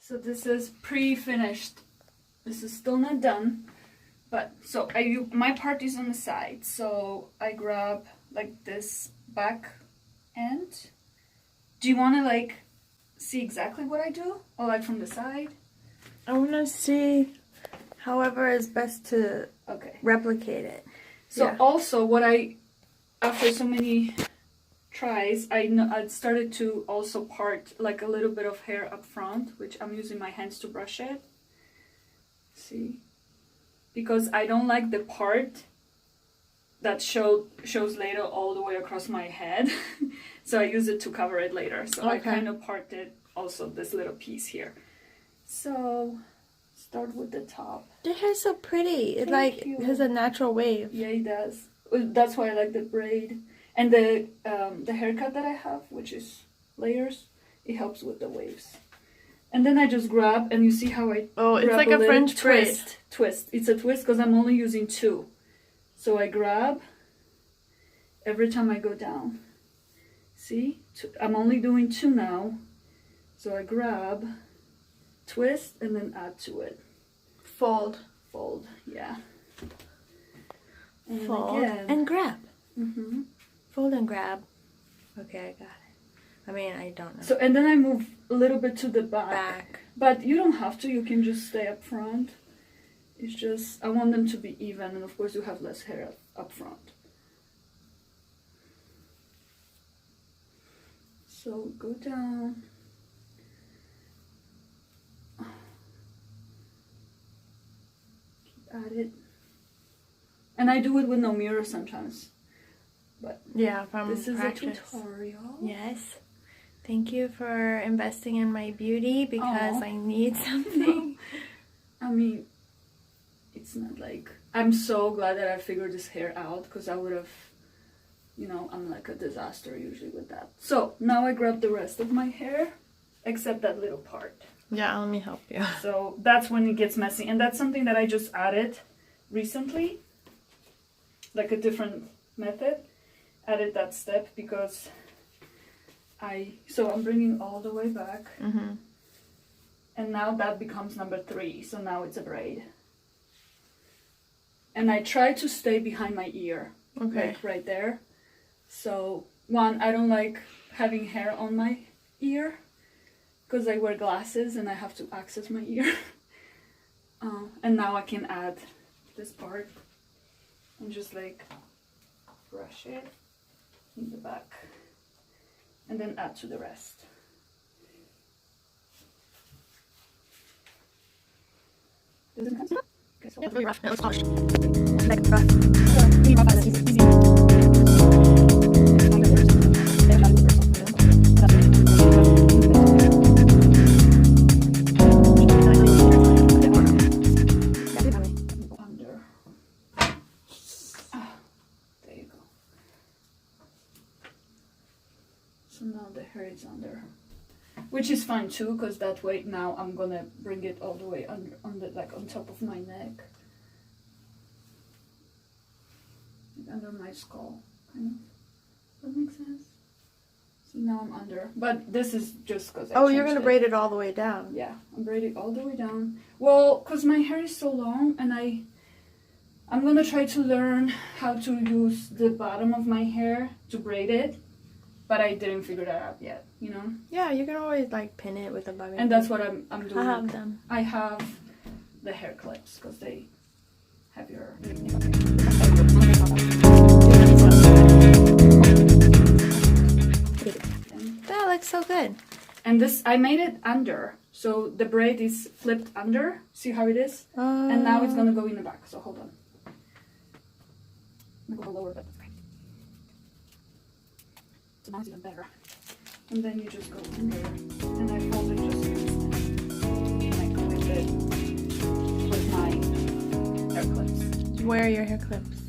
So this is pre-finished. This is still not done, but so my part is on the side, so I grab like this back end. Do you want to like see exactly what I do, or like from the side? I want to see however is best to replicate it. So also what after so many tries, I started to also part like a little bit of hair up front, which I'm using my hands to brush it. See, because I don't like the part that shows later all the way across my head. So I use it to cover it later. So I kind of parted also this little piece here. So start with the top. Your hair's so pretty. It like has a natural wave. Yeah, it does. That's why I like the braid. And the haircut that I have, which is layers, it helps with the waves. And then I just grab, and you see how I it's like a French twist. It's a twist because I'm only using 2. So I grab every time I go down. See? I'm only doing 2 now. So I grab, twist, and then add to it. Fold, yeah. And fold again. and grab. Mm-hmm. Fold and grab. Okay, I got it. I mean, I don't know. So, and then I move a little bit to the back. But you don't have to, you can just stay up front. It's just, I want them to be even, and of course you have less hair up front. So go down. Keep at it. And I do it with no mirror sometimes. But yeah, from this is practice. A tutorial. Yes. Thank you for investing in my beauty because I need something. I mean, it's not like... I'm so glad that I figured this hair out because I would have... You know, I'm like a disaster usually with that. So, now I grab the rest of my hair, except that little part. Yeah, let me help you. So, that's when it gets messy. And that's something that I just added recently. Like a different method. Added that step because so I'm bringing all the way back, and now that becomes number 3, so now it's a braid, and I try to stay behind my ear, like right there. So one, I don't like having hair on my ear because I wear glasses and I have to access my ear. And now I can add this part and just like brush it in the back and then add to the rest. Does it have okay, so really rough. It looks polished. like rough. Easy. So now the hair is under, which is fine too, because that way now I'm gonna bring it all the way under, like on top of my neck, like under my skull, kind of. Does that make sense? So now I'm under, but this is just because. Oh, you're gonna braid it all the way down. Yeah, I'm braiding all the way down. Well, because my hair is so long, and I'm gonna try to learn how to use the bottom of my hair to braid it. But I didn't figure that out yet, you know? Yeah, you can always like pin it with a bobby. And that's what I'm doing. I have them. I have the hair clips because they have your... That looks so good. And this, I made it under. So the braid is flipped under. See how it is? And now it's gonna go in the back. So hold on. I'm gonna go lower, but that's great. So now it's even better. And then you just go under, and I fold it just and I clip it with my hair clips. Where are your hair clips?